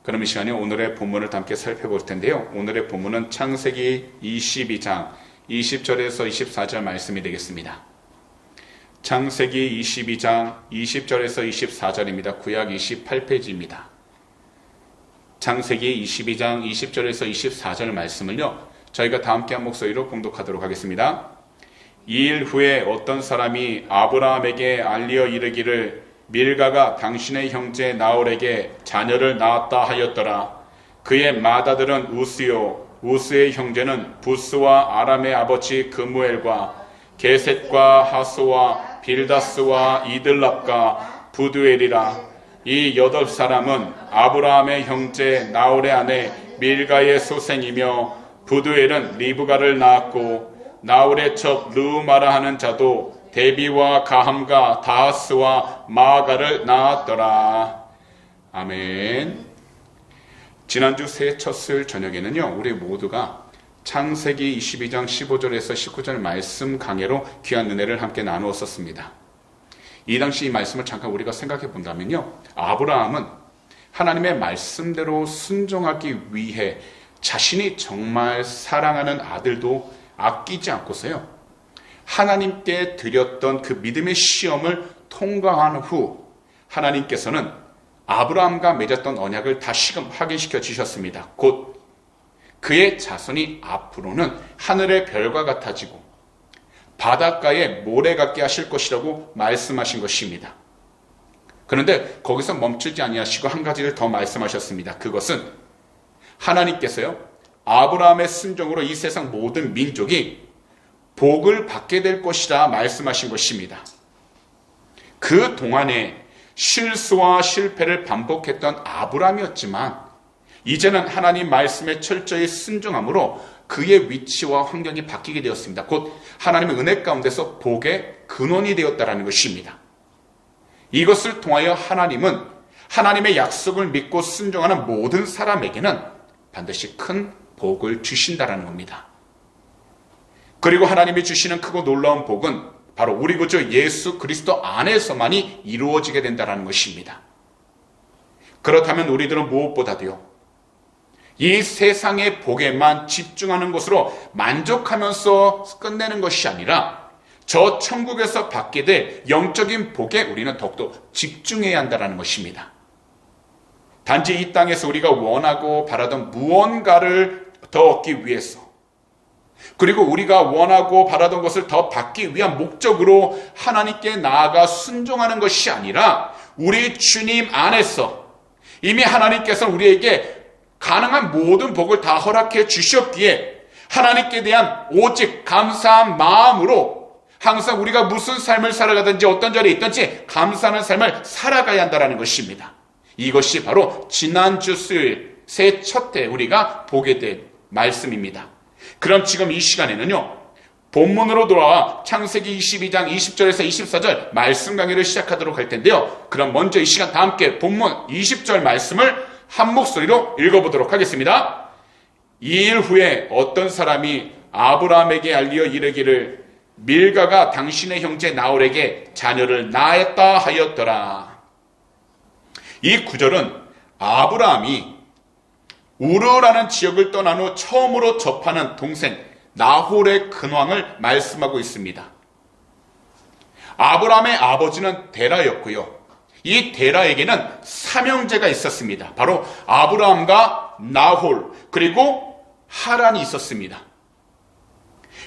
그럼 이 시간에 오늘의 본문을 함께 살펴볼 텐데요. 오늘의 본문은 창세기 22장 20절에서 24절 말씀이 되겠습니다. 창세기 22장 20절에서 24절입니다. 구약 28페이지입니다. 창세기 22장 20절에서 24절 말씀을요, 저희가 다 함께 한 목소리로 봉독하도록 하겠습니다. 2일 후에 어떤 사람이 아브라함에게 알리어 이르기를 밀가가 당신의 형제 나홀에게 자녀를 낳았다 하였더라. 그의 맏아들은 우스요, 우스의 형제는 부스와 아람의 아버지 그무엘과 게셋과 하소와 빌다스와 이들랍과 부두엘이라. 이 8사람은 아브라함의 형제 나홀의 아내 밀가의 소생이며 부두엘은 리브가를 낳았고 나홀의 첩 르우마라 하는 자도 데비와 가함과 다하스와 마아가를 낳았더라. 아멘. 지난주 새 첫술 저녁에는요, 우리 모두가 창세기 22장 15절에서 19절 말씀 강해로 귀한 은혜를 함께 나누었었습니다. 이 당시 이 말씀을 잠깐 우리가 생각해 본다면요, 아브라함은 하나님의 말씀대로 순종하기 위해 자신이 정말 사랑하는 아들도 아끼지 않고서요, 하나님께 드렸던 그 믿음의 시험을 통과한 후 하나님께서는 아브라함과 맺었던 언약을 다시금 확인시켜 주셨습니다. 곧 그의 자손이 앞으로는 하늘의 별과 같아지고 바닷가의 모래 같게 하실 것이라고 말씀하신 것입니다. 그런데 거기서 멈추지 아니하시고 한 가지를 더 말씀하셨습니다. 그것은 하나님께서요, 아브라함의 순종으로 이 세상 모든 민족이 복을 받게 될 것이라 말씀하신 것입니다. 그 동안에 실수와 실패를 반복했던 아브라함이었지만 이제는 하나님 말씀에 철저히 순종함으로 그의 위치와 환경이 바뀌게 되었습니다. 곧 하나님의 은혜 가운데서 복의 근원이 되었다는 것입니다. 이것을 통하여 하나님은 하나님의 약속을 믿고 순종하는 모든 사람에게는 반드시 큰 복을 주신다는 겁니다. 그리고 하나님이 주시는 크고 놀라운 복은 바로 우리 구주 예수 그리스도 안에서만이 이루어지게 된다는 것입니다. 그렇다면 우리들은 무엇보다도요, 이 세상의 복에만 집중하는 것으로 만족하면서 끝내는 것이 아니라 저 천국에서 받게 될 영적인 복에 우리는 더욱더 집중해야 한다는 것입니다. 단지 이 땅에서 우리가 원하고 바라던 무언가를 더 얻기 위해서, 그리고 우리가 원하고 바라던 것을 더 받기 위한 목적으로 하나님께 나아가 순종하는 것이 아니라 우리 주님 안에서 이미 하나님께서는 우리에게 가능한 모든 복을 다 허락해 주셨기에 하나님께 대한 오직 감사한 마음으로 항상 우리가 무슨 삶을 살아가든지 어떤 자리에 있든지 감사하는 삶을 살아가야 한다는 것입니다. 이것이 바로 지난주 수요일 새 첫 해 우리가 보게 된 말씀입니다. 그럼 지금 이 시간에는요, 본문으로 돌아와 창세기 22장 20절에서 24절 말씀 강의를 시작하도록 할 텐데요. 그럼 먼저 이 시간 다 함께 본문 20절 말씀을 한 목소리로 읽어보도록 하겠습니다. 2일 후에 어떤 사람이 아브라함에게 알리어 이르기를 밀가가 당신의 형제 나홀에게 자녀를 낳았다 하였더라. 이 구절은 아브라함이 우르라는 지역을 떠난 후 처음으로 접하는 동생 나홀의 근황을 말씀하고 있습니다. 아브라함의 아버지는 데라였고요, 이 데라에게는 삼형제가 있었습니다. 바로 아브라함과 나홀 그리고 하란이 있었습니다.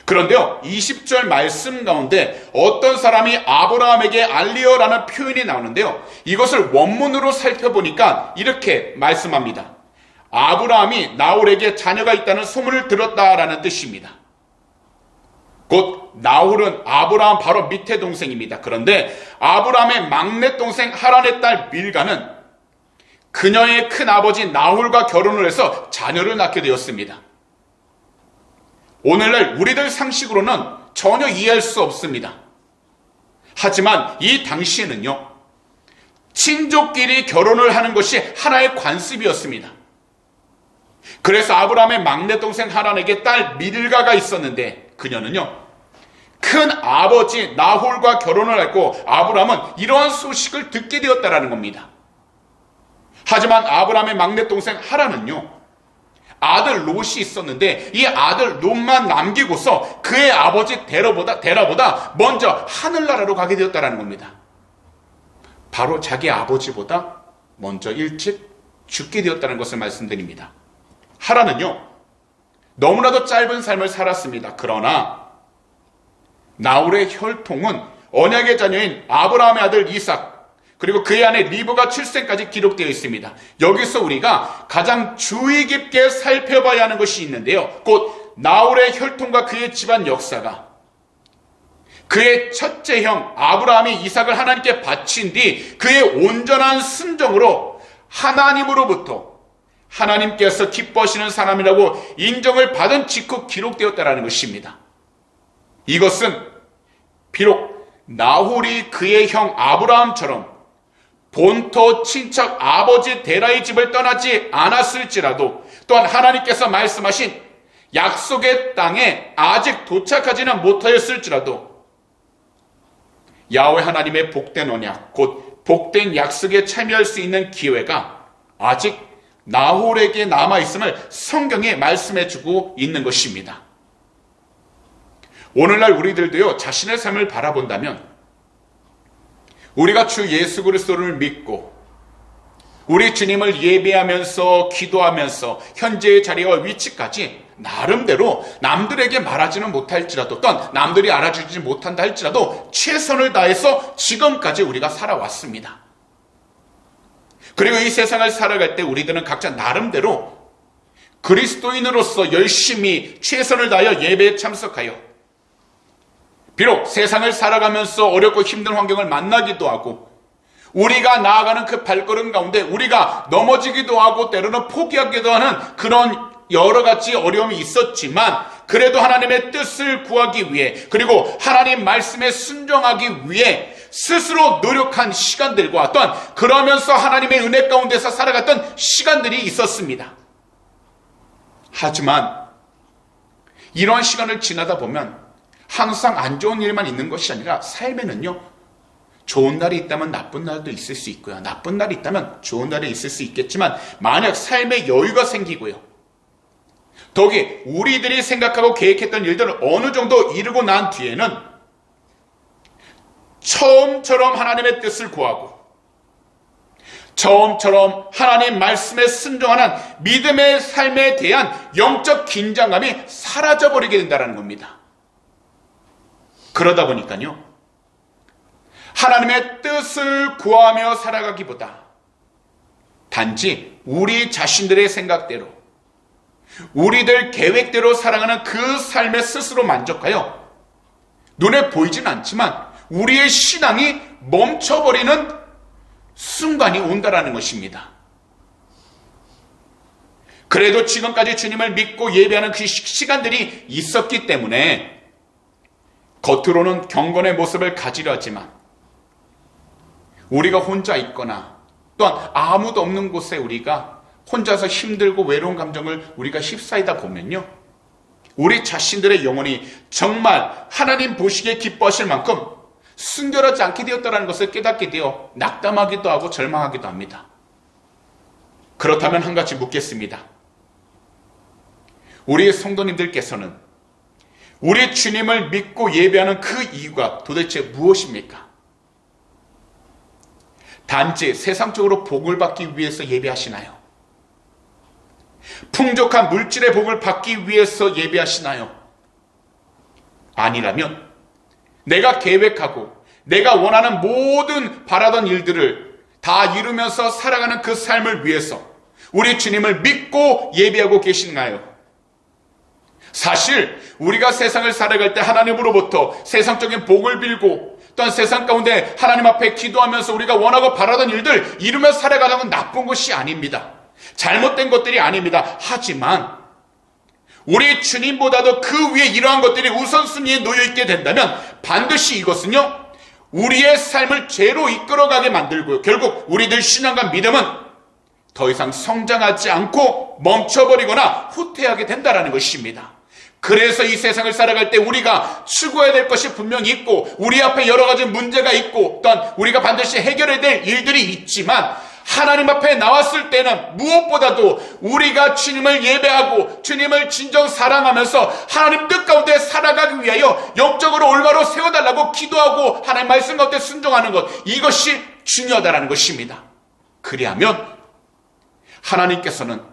그런데요, 20절 말씀 가운데 어떤 사람이 아브라함에게 알리어라는 표현이 나오는데요, 이것을 원문으로 살펴보니까 이렇게 말씀합니다. 아브라함이 나홀에게 자녀가 있다는 소문을 들었다라는 뜻입니다. 곧 나홀은 아브라함 바로 밑에 동생입니다. 그런데 아브라함의 막내 동생 하란의 딸 밀가는 그녀의 큰아버지 나홀과 결혼을 해서 자녀를 낳게 되었습니다. 오늘날 우리들 상식으로는 전혀 이해할 수 없습니다. 하지만 이 당시에는요, 친족끼리 결혼을 하는 것이 하나의 관습이었습니다. 그래서 아브라함의 막내 동생 하란에게 딸 밀가가 있었는데 그녀는요, 큰 아버지 나홀과 결혼을 했고 아브라함은 이러한 소식을 듣게 되었다라는 겁니다. 하지만 아브라함의 막내 동생 하란은요, 아들 롯이 있었는데 이 아들 롯만 남기고서 그의 아버지 데라보다 먼저 하늘나라로 가게 되었다는 겁니다. 바로 자기 아버지보다 먼저 일찍 죽게 되었다는 것을 말씀드립니다. 하란은요, 너무나도 짧은 삶을 살았습니다. 그러나 나홀의 혈통은 언약의 자녀인 아브라함의 아들 이삭, 그리고 그의 아내 리브가 출생까지 기록되어 있습니다. 여기서 우리가 가장 주의 깊게 살펴봐야 하는 것이 있는데요, 곧 나홀의 혈통과 그의 집안 역사가 그의 첫째 형 아브라함이 이삭을 하나님께 바친 뒤 그의 온전한 순종으로 하나님으로부터 하나님께서 기뻐하시는 사람이라고 인정을 받은 직후 기록되었다는 것입니다. 이것은 비록 나홀이 그의 형 아브라함처럼 본토 친척 아버지 데라의 집을 떠나지 않았을지라도, 또한 하나님께서 말씀하신 약속의 땅에 아직 도착하지는 못하였을지라도 야훼 하나님의 복된 언약, 곧 복된 약속에 참여할 수 있는 기회가 아직 나홀에게 남아있음을 성경에 말씀해주고 있는 것입니다. 오늘날 우리들도요, 자신의 삶을 바라본다면 우리가 주 예수 그리스도를 믿고 우리 주님을 예배하면서 기도하면서 현재의 자리와 위치까지 나름대로 남들에게 말하지는 못할지라도, 또는 남들이 알아주지 못한다 할지라도 최선을 다해서 지금까지 우리가 살아왔습니다. 그리고 이 세상을 살아갈 때 우리들은 각자 나름대로 그리스도인으로서 열심히 최선을 다하여 예배에 참석하여 비록 세상을 살아가면서 어렵고 힘든 환경을 만나기도 하고 우리가 나아가는 그 발걸음 가운데 우리가 넘어지기도 하고 때로는 포기하기도 하는 그런 여러 가지 어려움이 있었지만, 그래도 하나님의 뜻을 구하기 위해, 그리고 하나님 말씀에 순종하기 위해 스스로 노력한 시간들과, 또한 그러면서 하나님의 은혜 가운데서 살아갔던 시간들이 있었습니다. 하지만 이런 시간을 지나다 보면 항상 안 좋은 일만 있는 것이 아니라 삶에는요, 좋은 날이 있다면 나쁜 날도 있을 수 있고요, 나쁜 날이 있다면 좋은 날이 있을 수 있겠지만, 만약 삶에 여유가 생기고요, 더욱이 우리들이 생각하고 계획했던 일들을 어느 정도 이루고 난 뒤에는 처음처럼 하나님의 뜻을 구하고 처음처럼 하나님 말씀에 순종하는 믿음의 삶에 대한 영적 긴장감이 사라져버리게 된다는 겁니다. 그러다 보니까요, 하나님의 뜻을 구하며 살아가기보다 단지 우리 자신들의 생각대로, 우리들 계획대로 살아가는 그 삶에 스스로 만족하여 눈에 보이진 않지만 우리의 신앙이 멈춰버리는 순간이 온다라는 것입니다. 그래도 지금까지 주님을 믿고 예배하는 그 시간들이 있었기 때문에 겉으로는 경건의 모습을 가지려 하지만 우리가 혼자 있거나 또한 아무도 없는 곳에 우리가 혼자서 힘들고 외로운 감정을 우리가 휩싸이다 보면요, 우리 자신들의 영혼이 정말 하나님 보시기에 기뻐하실 만큼 순결하지 않게 되었다는 것을 깨닫게 되어 낙담하기도 하고 절망하기도 합니다. 그렇다면 한 가지 묻겠습니다. 우리 성도님들께서는 우리 주님을 믿고 예배하는 그 이유가 도대체 무엇입니까? 단지 세상적으로 복을 받기 위해서 예배하시나요? 풍족한 물질의 복을 받기 위해서 예배하시나요? 아니라면 내가 계획하고 내가 원하는 모든 바라던 일들을 다 이루면서 살아가는 그 삶을 위해서 우리 주님을 믿고 예배하고 계신가요? 사실 우리가 세상을 살아갈 때 하나님으로부터 세상적인 복을 빌고 또한 세상 가운데 하나님 앞에 기도하면서 우리가 원하고 바라던 일들 이루며 살아가는 건 나쁜 것이 아닙니다. 잘못된 것들이 아닙니다. 하지만 우리 주님보다도 그 위에 이러한 것들이 우선순위에 놓여있게 된다면 반드시 이것은요, 우리의 삶을 죄로 이끌어가게 만들고요, 결국 우리들 신앙과 믿음은 더 이상 성장하지 않고 멈춰버리거나 후퇴하게 된다는 것입니다. 그래서 이 세상을 살아갈 때 우리가 추구해야 될 것이 분명히 있고 우리 앞에 여러 가지 문제가 있고 또한 우리가 반드시 해결해야 될 일들이 있지만 하나님 앞에 나왔을 때는 무엇보다도 우리가 주님을 예배하고 주님을 진정 사랑하면서 하나님 뜻 가운데 살아가기 위하여 영적으로 올바로 세워달라고 기도하고 하나님 말씀 가운데 순종하는 것, 이것이 중요하다는 것입니다. 그리하면 하나님께서는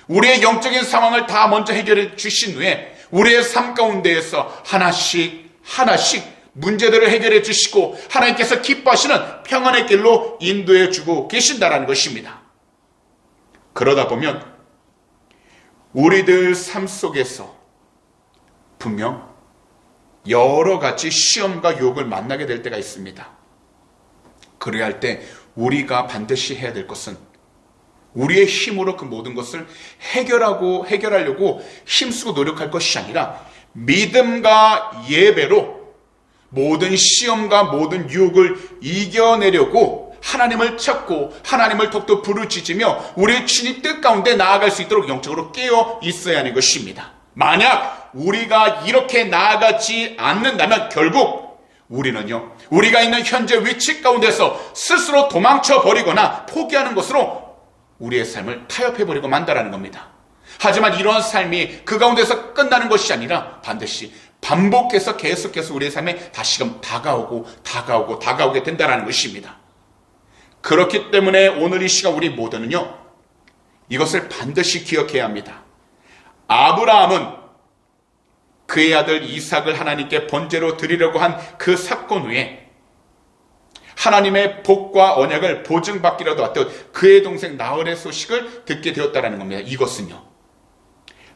우리의 영적인 상황을 다 먼저 해결해 주신 후에 우리의 삶 가운데에서 하나씩 문제들을 해결해 주시고 하나님께서 기뻐하시는 평안의 길로 인도해 주고 계신다는 것입니다. 그러다 보면 우리들 삶 속에서 분명 여러 가지 시험과 유혹을 만나게 될 때가 있습니다. 그래야 할 때 우리가 반드시 해야 될 것은 우리의 힘으로 그 모든 것을 해결하려고 힘쓰고 노력할 것이 아니라 믿음과 예배로 모든 시험과 모든 유혹을 이겨내려고 하나님을 찾고 하나님을 더욱더 부르짖으며 우리의 주님 뜻 가운데 나아갈 수 있도록 영적으로 깨어 있어야 하는 것입니다. 만약 우리가 이렇게 나아가지 않는다면 결국 우리는요, 우리가 있는 현재 위치 가운데서 스스로 도망쳐 버리거나 포기하는 것으로 우리의 삶을 타협해버리고 만다라는 겁니다. 하지만 이러한 삶이 그 가운데서 끝나는 것이 아니라 반드시 반복해서 계속해서 우리의 삶에 다시금 다가오게 된다는 것입니다. 그렇기 때문에 오늘 이 시간 우리 모두는요, 이것을 반드시 기억해야 합니다. 아브라함은 그의 아들 이삭을 하나님께 번제로 드리려고 한 그 사건 후에 하나님의 복과 언약을 보증받기라도 하듯 그의 동생 나홀의 소식을 듣게 되었다는 겁니다. 이것은요,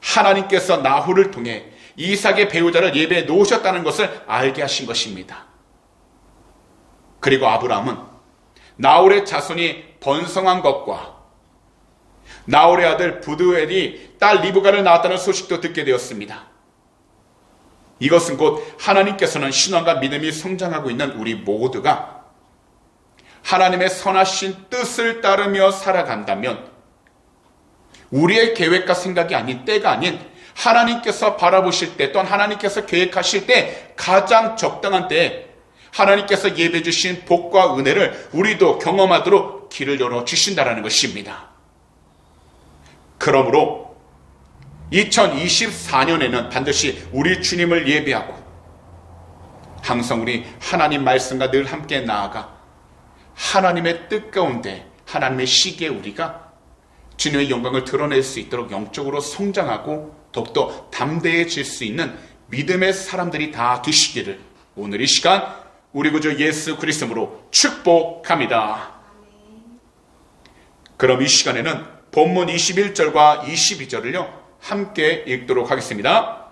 하나님께서 나홀을 통해 이삭의 배우자를 예배해 놓으셨다는 것을 알게 하신 것입니다. 그리고 아브라함은 나홀의 자손이 번성한 것과 나홀의 아들 부두엘이 딸 리브가를 낳았다는 소식도 듣게 되었습니다. 이것은 곧 하나님께서는 신앙과 믿음이 성장하고 있는 우리 모두가 하나님의 선하신 뜻을 따르며 살아간다면 우리의 계획과 생각이 아닌, 때가 아닌 하나님께서 바라보실 때, 또한 하나님께서 계획하실 때 가장 적당한 때에 하나님께서 예배 주신 복과 은혜를 우리도 경험하도록 길을 열어주신다는 것입니다. 그러므로 2024년에는 반드시 우리 주님을 예배하고 항상 우리 하나님 말씀과 늘 함께 나아가 하나님의 뜻 가운데 하나님의 시기에 우리가 주님의 영광을 드러낼 수 있도록 영적으로 성장하고 더욱더 담대해질 수 있는 믿음의 사람들이 다 되시기를 오늘 이 시간 우리 구주 예수 그리스도로 축복합니다. 그럼 이 시간에는 본문 21절과 22절을요 함께 읽도록 하겠습니다.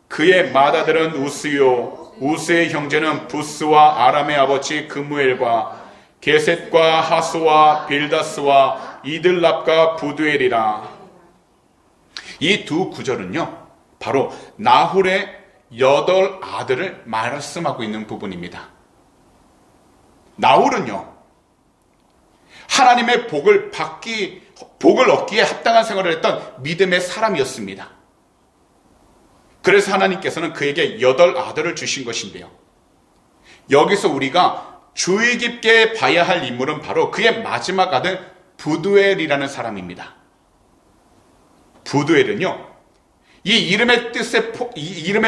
그의 맏아들은 우스요, 우스의 형제는 부스와 아람의 아버지 그무엘과 게셋과 하소와 빌다스와 이들랍과 부두엘이라. 이 두 구절은요 바로 나홀의 8 아들을 말씀하고 있는 부분입니다. 나홀은요 하나님의 복을 얻기에 합당한 생활을 했던 믿음의 사람이었습니다. 그래서 하나님께서는 그에게 8 아들을 주신 것인데요, 여기서 우리가 주의 깊게 봐야 할 인물은 바로 그의 마지막 아들 부두엘이라는 사람입니다. 부두엘은요, 이 이름의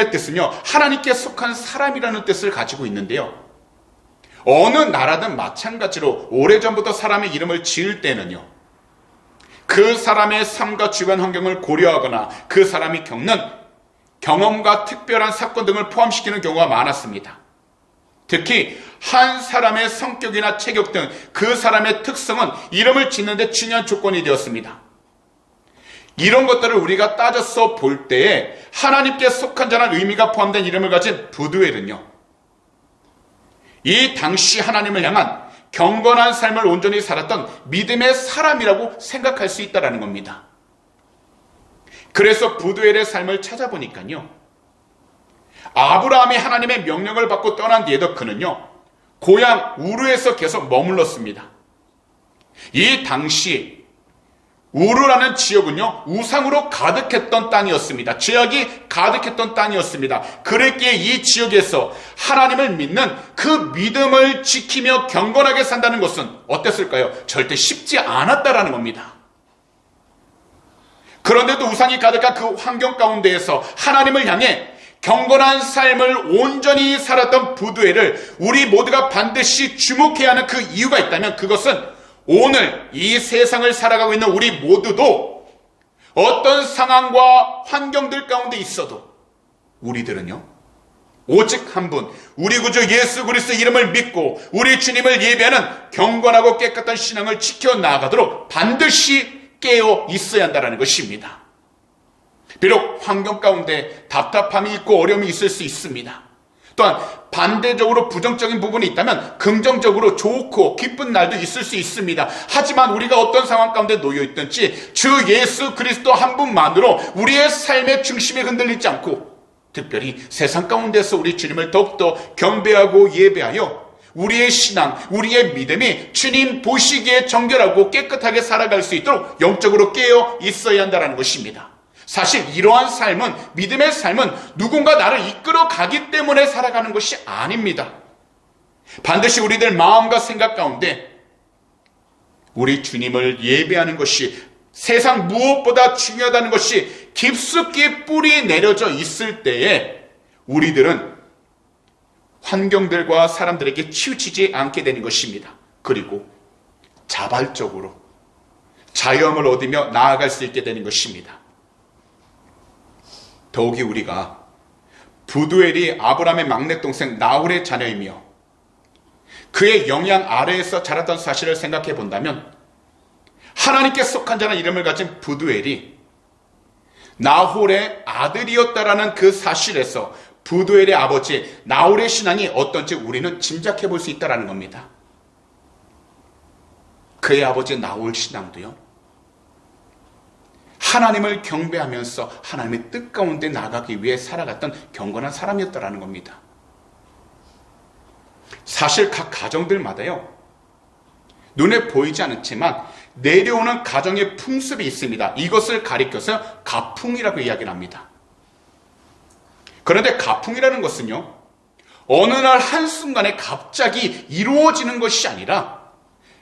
뜻은요 하나님께 속한 사람이라는 뜻을 가지고 있는데요, 어느 나라든 마찬가지로 오래전부터 사람의 이름을 지을 때는요 그 사람의 삶과 주변 환경을 고려하거나 그 사람이 겪는 경험과 특별한 사건 등을 포함시키는 경우가 많았습니다. 특히 한 사람의 성격이나 체격 등 그 사람의 특성은 이름을 짓는 데 중요한 조건이 되었습니다. 이런 것들을 우리가 따져서 볼 때에 하나님께 속한 자라는 의미가 포함된 이름을 가진 부두엘은요, 이 당시 하나님을 향한 경건한 삶을 온전히 살았던 믿음의 사람이라고 생각할 수 있다는 겁니다. 그래서 부두엘의 삶을 찾아보니까요, 아브라함이 하나님의 명령을 받고 떠난 뒤에도 그는요 고향 우르에서 계속 머물렀습니다. 이 당시 우르라는 지역은요, 우상으로 가득했던 땅이었습니다. 죄악이 가득했던 땅이었습니다. 그랬기에 이 지역에서 하나님을 믿는 그 믿음을 지키며 경건하게 산다는 것은 어땠을까요? 절대 쉽지 않았다라는 겁니다. 그런데도 우상이 가득한 그 환경 가운데에서 하나님을 향해 경건한 삶을 온전히 살았던 부두엘을 우리 모두가 반드시 주목해야 하는 그 이유가 있다면, 그것은 오늘 이 세상을 살아가고 있는 우리 모두도 어떤 상황과 환경들 가운데 있어도 우리들은요, 오직 한 분, 우리 구주 예수 그리스도 이름을 믿고 우리 주님을 예배하는 경건하고 깨끗한 신앙을 지켜나가도록 반드시 깨어 있어야 한다는 것입니다. 비록 환경 가운데 답답함이 있고 어려움이 있을 수 있습니다. 또한 반대적으로 부정적인 부분이 있다면 긍정적으로 좋고 기쁜 날도 있을 수 있습니다. 하지만 우리가 어떤 상황 가운데 놓여 있든지 주 예수 그리스도 한 분만으로 우리의 삶의 중심이 흔들리지 않고, 특별히 세상 가운데서 우리 주님을 더욱더 경배하고 예배하여 우리의 신앙, 우리의 믿음이 주님 보시기에 정결하고 깨끗하게 살아갈 수 있도록 영적으로 깨어 있어야 한다는 것입니다. 사실 이러한 삶은, 믿음의 삶은 누군가 나를 이끌어 가기 때문에 살아가는 것이 아닙니다. 반드시 우리들 마음과 생각 가운데 우리 주님을 예배하는 것이 세상 무엇보다 중요하다는 것이 깊숙이 뿌리 내려져 있을 때에 우리들은 환경들과 사람들에게 치우치지 않게 되는 것입니다. 그리고 자발적으로 자유함을 얻으며 나아갈 수 있게 되는 것입니다. 더욱이 우리가 부두엘이 아브라함의 막내 동생 나홀의 자녀이며 그의 영향 아래에서 자랐던 사실을 생각해 본다면, 하나님께 속한 자라는 이름을 가진 부두엘이 나홀의 아들이었다라는 그 사실에서 부두엘의 아버지 나홀의 신앙이 어떤지 우리는 짐작해 볼 수 있다는 겁니다. 그의 아버지 나홀 신앙도요, 하나님을 경배하면서 하나님의 뜻 가운데 나가기 위해 살아갔던 경건한 사람이었다라는 겁니다. 사실 각 가정들마다요, 눈에 보이지 않지만 내려오는 가정의 풍습이 있습니다. 이것을 가리켜서 가풍이라고 이야기를 합니다. 그런데 가풍이라는 것은요, 어느 날 한순간에 갑자기 이루어지는 것이 아니라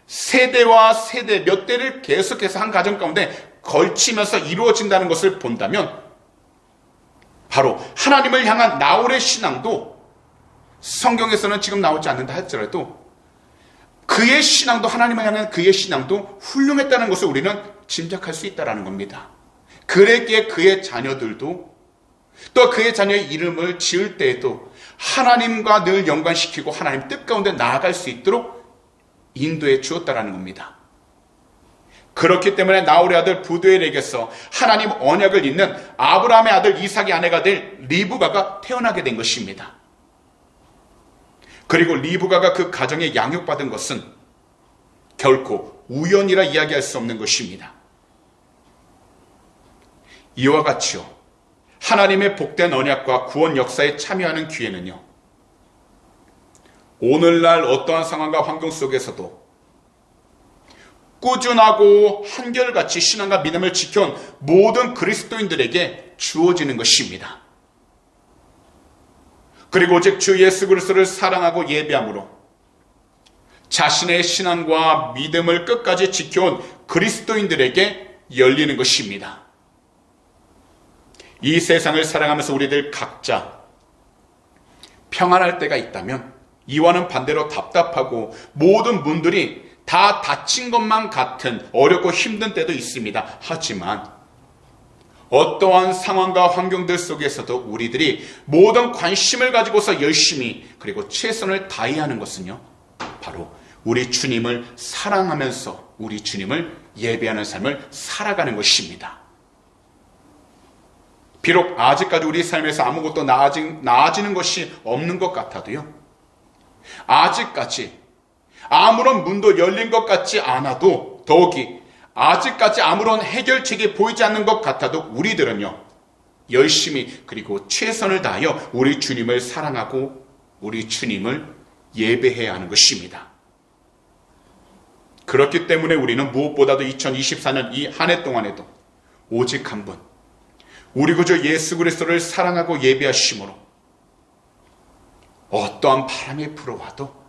세대와 세대, 몇 대를 계속해서 한 가정 가운데 걸치면서 이루어진다는 것을 본다면, 바로 하나님을 향한 나홀의 신앙도 성경에서는 지금 나오지 않는다 할지라도 그의 신앙도, 하나님을 향한 그의 신앙도 훌륭했다는 것을 우리는 짐작할 수 있다는 겁니다. 그랬기에 그의 자녀들도, 또 그의 자녀의 이름을 지을 때에도 하나님과 늘 연관시키고 하나님 뜻 가운데 나아갈 수 있도록 인도해 주었다는 겁니다. 그렇기 때문에 나홀의 아들 부두엘에게서 하나님 언약을 잇는 아브라함의 아들 이삭의 아내가 될 리브가가 태어나게 된 것입니다. 그리고 리브가가 그 가정에 양육받은 것은 결코 우연이라 이야기할 수 없는 것입니다. 이와 같이요, 하나님의 복된 언약과 구원 역사에 참여하는 기회는요, 오늘날 어떠한 상황과 환경 속에서도 꾸준하고 한결같이 신앙과 믿음을 지켜온 모든 그리스도인들에게 주어지는 것입니다. 그리고 오직 주 예수 그리스도를 사랑하고 예배함으로 자신의 신앙과 믿음을 끝까지 지켜온 그리스도인들에게 열리는 것입니다. 이 세상을 살아가면서 우리들 각자 평안할 때가 있다면, 이와는 반대로 답답하고 모든 문들이 다 닫힌 것만 같은 어렵고 힘든 때도 있습니다. 하지만 어떠한 상황과 환경들 속에서도 우리들이 모든 관심을 가지고서 열심히 그리고 최선을 다해야 하는 것은요, 바로 우리 주님을 사랑하면서 우리 주님을 예배하는 삶을 살아가는 것입니다. 비록 아직까지 우리 삶에서 아무것도 나아지는 것이 없는 것 같아도요, 아직까지 아무런 문도 열린 것 같지 않아도, 더욱이 아직까지 아무런 해결책이 보이지 않는 것 같아도 우리들은요, 열심히 그리고 최선을 다하여 우리 주님을 사랑하고 우리 주님을 예배해야 하는 것입니다. 그렇기 때문에 우리는 무엇보다도 2024년 이 한 해 동안에도 오직 한 분, 우리 구주 예수 그리스도를 사랑하고 예배하심으로 어떠한 바람이 불어와도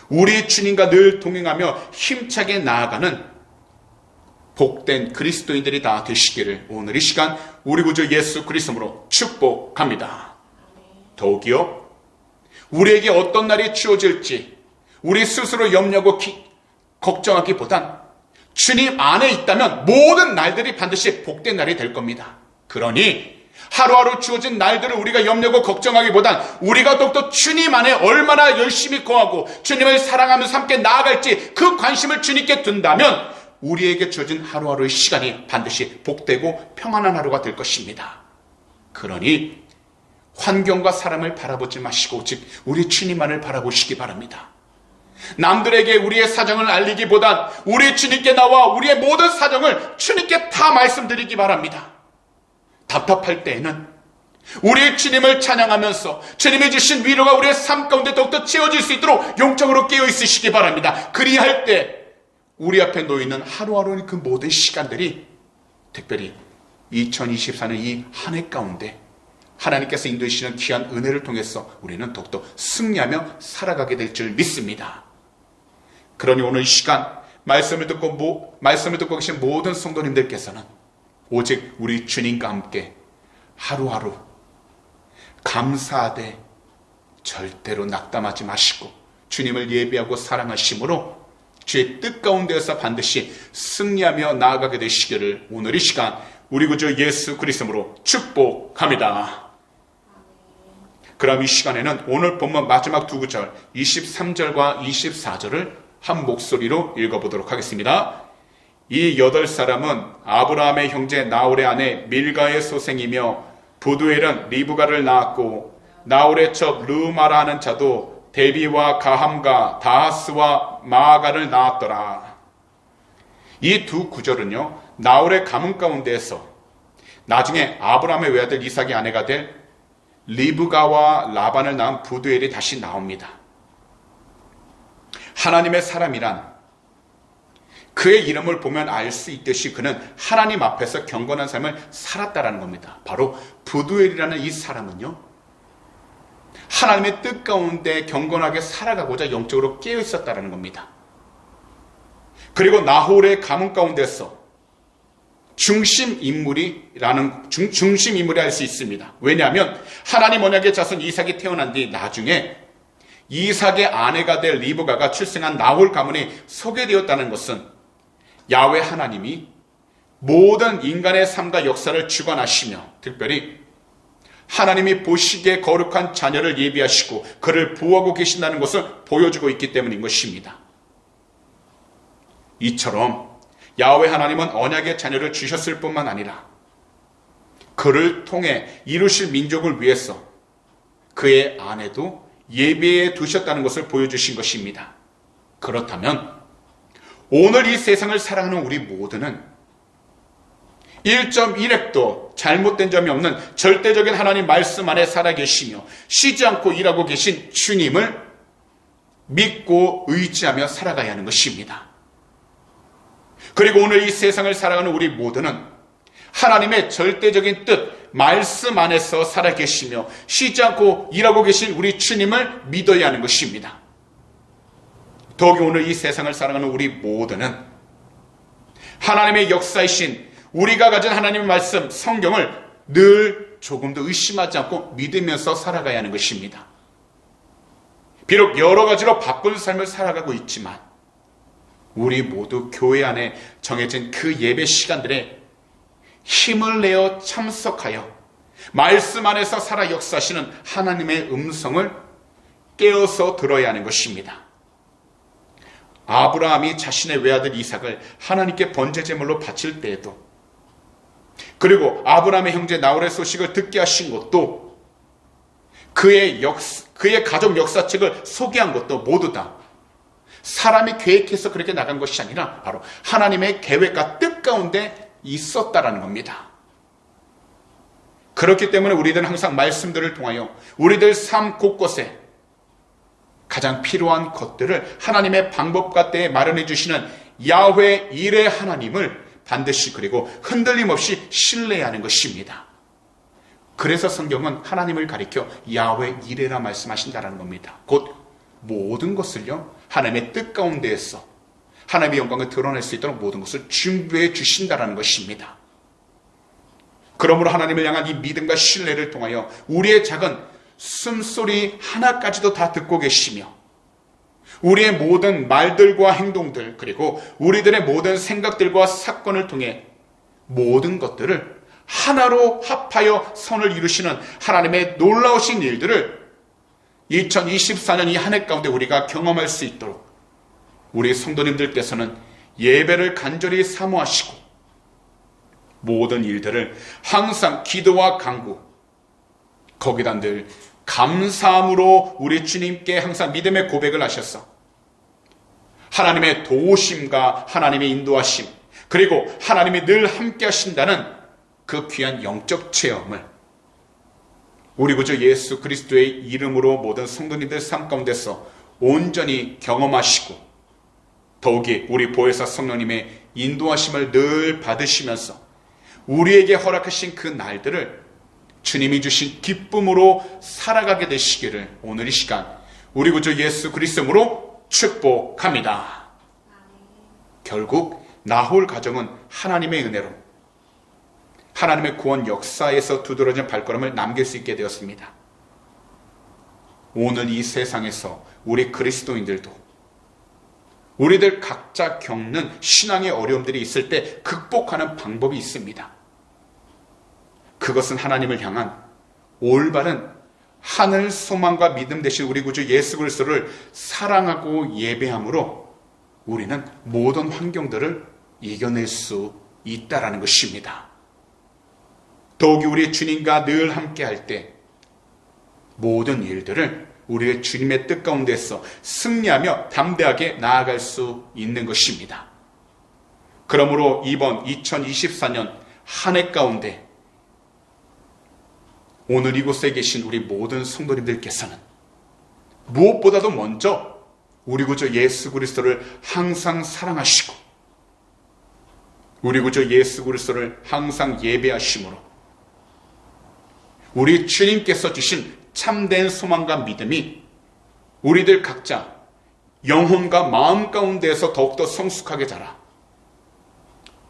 우리 주님과 늘 동행하며 힘차게 나아가는 복된 그리스도인들이 다 되시기를 오늘 이 시간 우리 구주 예수 그리스도로 축복합니다. 더욱이요, 우리에게 어떤 날이 주어질지 우리 스스로 염려하고 걱정하기보단 주님 안에 있다면 모든 날들이 반드시 복된 날이 될 겁니다. 그러니 하루하루 주어진 날들을 우리가 염려하고 걱정하기보단 우리가 더욱더 주님 안에 얼마나 열심히 거하고 주님을 사랑하면서 함께 나아갈지 그 관심을 주님께 둔다면 우리에게 주어진 하루하루의 시간이 반드시 복되고 평안한 하루가 될 것입니다. 그러니 환경과 사람을 바라보지 마시고 오직 우리 주님만을 바라보시기 바랍니다. 남들에게 우리의 사정을 알리기보단 우리 주님께 나와 우리의 모든 사정을 주님께 다 말씀드리기 바랍니다. 답답할 때에는 우리 주님을 찬양하면서 주님이 주신 위로가 우리의 삶 가운데 더욱더 채워질 수 있도록 영적으로 깨어 있으시기 바랍니다. 그리할 때 우리 앞에 놓이는 하루하루 그 모든 시간들이 특별히 2024년 이 한 해 가운데 하나님께서 인도해 주시는 귀한 은혜를 통해서 우리는 더욱더 승리하며 살아가게 될 줄 믿습니다. 그러니 오늘 이 시간 말씀을 듣고 계신 모든 성도님들께서는 오직 우리 주님과 함께 하루하루 감사하되 절대로 낙담하지 마시고 주님을 예배하고 사랑하심으로 주의 뜻 가운데에서 반드시 승리하며 나아가게 되시기를 오늘 이 시간 우리 구주 예수 그리스도로 축복합니다. 그럼 이 시간에는 오늘 본문 마지막 두 구절 23절과 24절을 한 목소리로 읽어보도록 하겠습니다. 이 8사람은 아브라함의 형제 나홀의 아내 밀가의 소생이며 부두엘은 리브가를 낳았고 나홀의 첩 르우마라 하는 자도 데비와 가함과 다하스와 마아가를 낳았더라. 이 두 구절은요, 나홀의 가문 가운데에서 나중에 아브라함의 외아들 이삭의 아내가 될 리브가와 라반을 낳은 부두엘이 다시 나옵니다. 하나님의 사람이란 그의 이름을 보면 알 수 있듯이 그는 하나님 앞에서 경건한 삶을 살았다라는 겁니다. 바로 부두엘이라는 이 사람은요, 하나님의 뜻 가운데 경건하게 살아가고자 영적으로 깨어 있었다라는 겁니다. 그리고 나홀의 가문 가운데서 중심 인물이 할 수 있습니다. 왜냐하면 하나님 언약의 자손 이삭이 태어난 뒤 나중에 이삭의 아내가 될 리브가가 출생한 나홀 가문이 소개되었다는 것은 야훼 하나님이 모든 인간의 삶과 역사를 주관하시며 특별히 하나님이 보시기에 거룩한 자녀를 예비하시고 그를 보호하고 계신다는 것을 보여주고 있기 때문인 것입니다. 이처럼 야훼 하나님은 언약의 자녀를 주셨을 뿐만 아니라 그를 통해 이루실 민족을 위해서 그의 아내도 예배해 두셨다는 것을 보여주신 것입니다. 그렇다면 오늘 이 세상을 살아가는 우리 모두는 1.1핵도 잘못된 점이 없는 절대적인 하나님 말씀 안에 살아계시며 쉬지 않고 일하고 계신 주님을 믿고 의지하며 살아가야 하는 것입니다. 그리고 오늘 이 세상을 살아가는 우리 모두는 하나님의 절대적인 뜻, 말씀 안에서 살아계시며 쉬지 않고 일하고 계신 우리 주님을 믿어야 하는 것입니다. 더욱이 오늘 이 세상을 살아가는 우리 모두는 하나님의 역사이신 우리가 가진 하나님의 말씀, 성경을 늘 조금도 의심하지 않고 믿으면서 살아가야 하는 것입니다. 비록 여러 가지로 바쁜 삶을 살아가고 있지만 우리 모두 교회 안에 정해진 그 예배 시간들에 힘을 내어 참석하여 말씀 안에서 살아 역사하시는 하나님의 음성을 깨어서 들어야 하는 것입니다. 아브라함이 자신의 외아들 이삭을 하나님께 번제 제물로 바칠 때에도 그리고 아브라함의 형제 나홀의 소식을 듣게 하신 것도 그의 가족 역사책을 소개한 것도 모두 다 사람이 계획해서 그렇게 나간 것이 아니라 바로 하나님의 계획과 뜻 가운데 있었다라는 겁니다. 그렇기 때문에 우리들은 항상 말씀들을 통하여 우리들 삶 곳곳에 가장 필요한 것들을 하나님의 방법과 때에 마련해 주시는 야훼 일의 하나님을 반드시 그리고 흔들림 없이 신뢰하는 것입니다. 그래서 성경은 하나님을 가리켜 야훼 이레라 말씀하신다는 겁니다. 곧 모든 것을요, 하나님의 뜻 가운데에서 하나님의 영광을 드러낼 수 있도록 모든 것을 준비해 주신다는 것입니다. 그러므로 하나님을 향한 이 믿음과 신뢰를 통하여 우리의 작은 숨소리 하나까지도 다 듣고 계시며, 우리의 모든 말들과 행동들, 그리고 우리들의 모든 생각들과 사건을 통해 모든 것들을 하나로 합하여 선을 이루시는 하나님의 놀라우신 일들을 2024년 이 한 해 가운데 우리가 경험할 수 있도록 우리 성도님들께서는 예배를 간절히 사모하시고 모든 일들을 항상 기도와 간구, 거기다 늘 감사함으로 우리 주님께 항상 믿음의 고백을 하셔서 하나님의 도우심과 하나님의 인도하심, 그리고 하나님이 늘 함께 하신다는 그 귀한 영적 체험을 우리 구주 예수 그리스도의 이름으로 모든 성도님들 삶 가운데서 온전히 경험하시고, 더욱이 우리 보혜사 성령님의 인도하심을 늘 받으시면서 우리에게 허락하신 그 날들을 주님이 주신 기쁨으로 살아가게 되시기를 오늘 이 시간 우리 구주 예수 그리스도로 축복합니다. 결국 나홀 가정은 하나님의 은혜로 하나님의 구원 역사에서 두드러진 발걸음을 남길 수 있게 되었습니다. 오늘 이 세상에서 우리 그리스도인들도 우리들 각자 겪는 신앙의 어려움들이 있을 때 극복하는 방법이 있습니다. 그것은 하나님을 향한 올바른 하늘 소망과 믿음 되신 우리 구주 예수 그리스도를 사랑하고 예배함으로 우리는 모든 환경들을 이겨낼 수 있다라는 것입니다. 더욱이 우리 주님과 늘 함께 할 때 모든 일들을 우리의 주님의 뜻 가운데서 승리하며 담대하게 나아갈 수 있는 것입니다. 그러므로 이번 2024년 한 해 가운데 오늘 이곳에 계신 우리 모든 성도님들께서는 무엇보다도 먼저 우리 구주 예수 그리스도를 항상 사랑하시고 우리 구주 예수 그리스도를 항상 예배하심으로 우리 주님께서 주신 참된 소망과 믿음이 우리들 각자 영혼과 마음 가운데에서 더욱더 성숙하게 자라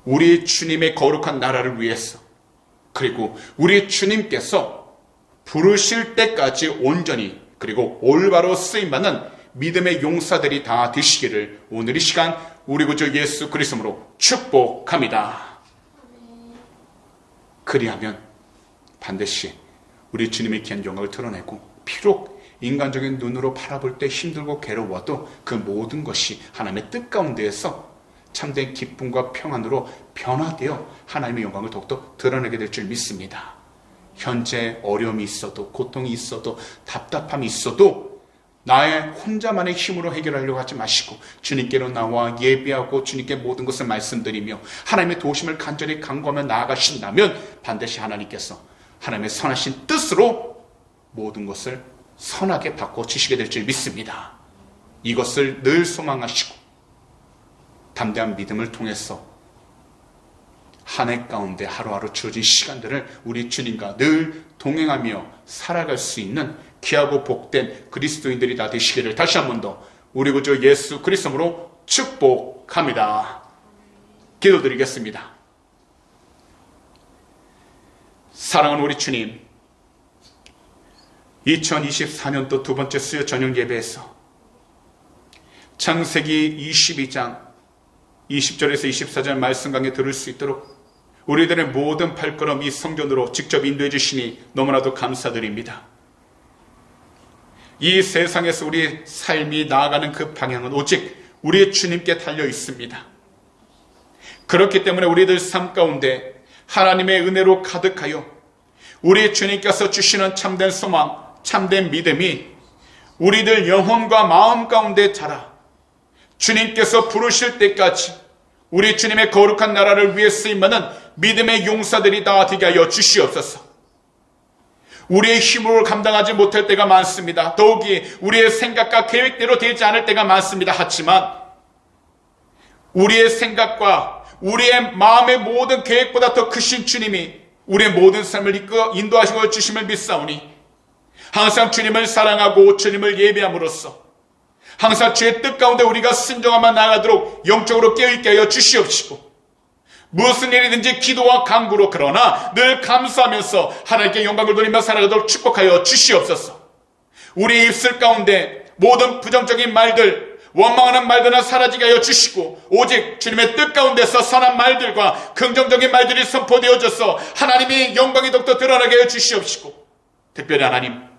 우리 주님의 거룩한 나라를 위해서, 그리고 우리 주님께서 부르실 때까지 온전히 그리고 올바로 쓰임받는 믿음의 용사들이 다 되시기를 오늘 이 시간 우리 구주 예수 그리스도로 축복합니다. 그리하면 반드시 우리 주님의 귀한 영광을 드러내고, 비록 인간적인 눈으로 바라볼 때 힘들고 괴로워도 그 모든 것이 하나님의 뜻 가운데에서 참된 기쁨과 평안으로 변화되어 하나님의 영광을 더욱더 드러내게 될 줄 믿습니다. 현재 어려움이 있어도, 고통이 있어도, 답답함이 있어도 나의 혼자만의 힘으로 해결하려고 하지 마시고 주님께로 나와 예배하고 주님께 모든 것을 말씀드리며 하나님의 도우심을 간절히 간구하며 나아가신다면 반드시 하나님께서 하나님의 선하신 뜻으로 모든 것을 선하게 바꿔주시게 될 줄 믿습니다. 이것을 늘 소망하시고 담대한 믿음을 통해서 한 해 가운데 하루하루 주어진 시간들을 우리 주님과 늘 동행하며 살아갈 수 있는 귀하고 복된 그리스도인들이 다 되시기를 다시 한 번 더 우리 구주 예수 그리스도로 축복합니다. 기도드리겠습니다. 사랑하는 우리 주님, 2024년도 두 번째 수요 저녁 예배에서 창세기 22장 20절에서 24절 말씀 강해 들을 수 있도록 우리들의 모든 발걸음 이 성전으로 직접 인도해 주시니 너무나도 감사드립니다. 이 세상에서 우리 삶이 나아가는 그 방향은 오직 우리의 주님께 달려 있습니다. 그렇기 때문에 우리들 삶 가운데 하나님의 은혜로 가득하여 우리 주님께서 주시는 참된 소망, 참된 믿음이 우리들 영혼과 마음 가운데 자라 주님께서 부르실 때까지 우리 주님의 거룩한 나라를 위해 쓰임받는 믿음의 용사들이 다 되게 하여 주시옵소서. 우리의 힘으로 감당하지 못할 때가 많습니다. 더욱이 우리의 생각과 계획대로 되지 않을 때가 많습니다. 하지만 우리의 생각과 우리의 마음의 모든 계획보다 더 크신 주님이 우리의 모든 삶을 이끌어 인도하시고 주심을 믿사오니 항상 주님을 사랑하고 주님을 예배함으로써 항상 주의 뜻 가운데 우리가 순종하며 나아가도록 영적으로 깨어있게 하여 주시옵시고, 무슨 일이든지 기도와 간구로 그러나 늘 감사하면서 하나님께 영광을 돌리며 살아가도록 축복하여 주시옵소서. 우리 입술 가운데 모든 부정적인 말들, 원망하는 말들은 사라지게 하여 주시고, 오직 주님의 뜻 가운데서 선한 말들과 긍정적인 말들이 선포되어져서 하나님의 영광이 더욱더 드러나게 하여 주시옵시고, 특별히 하나님,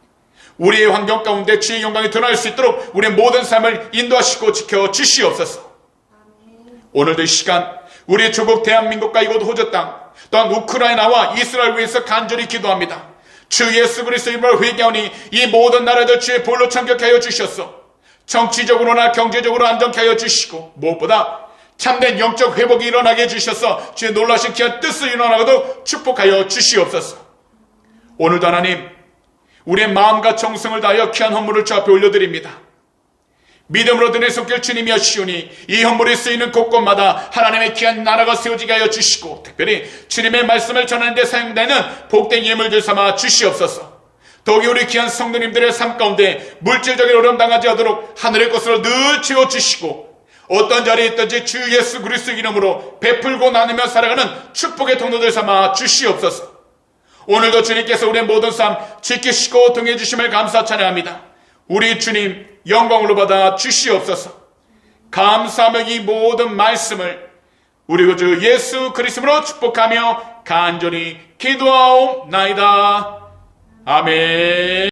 우리의 환경 가운데 주의 영광이 드러날 수 있도록 우리의 모든 삶을 인도하시고 지켜 주시옵소서. 오늘도 이 시간 우리의 조국 대한민국과 이곳 호주 땅, 또한 우크라이나와 이스라엘 위해서 간절히 기도합니다. 주 예수 그리스도 이름으로 회개하오니 이 모든 나라들 주의 볼로 참격케 하여 주셔서 정치적으로나 경제적으로 안정케 하여 주시고, 무엇보다 참된 영적 회복이 일어나게 해주셔서 주의 놀라신 귀한 뜻을 일어나고도 축복하여 주시옵소서. 오늘도 하나님, 우리의 마음과 정성을 다하여 귀한 헌물을 주 앞에 올려드립니다. 믿음으로 드린 손길 주님이시오니 이 헌물이 쓰이는 곳곳마다 하나님의 귀한 나라가 세워지게 하여 주시고, 특별히 주님의 말씀을 전하는 데 사용되는 복된 예물들 삼아 주시옵소서. 더욱이 우리 귀한 성도님들의 삶 가운데 물질적인 어려움 당하지 않도록 하늘의 것으로 늘 채워주시고, 어떤 자리에 있든지 주 예수 그리스도 이름으로 베풀고 나누며 살아가는 축복의 통로들 삼아 주시옵소서. 오늘도 주님께서 우리의 모든 삶 지키시고 동해 주심을 감사 찬양합니다. 우리 주님 영광으로 받아 주시옵소서. 감사하며 이 모든 말씀을 우리 구주 예수 그리스도로 축복하며 간절히 기도하옵나이다. 아멘.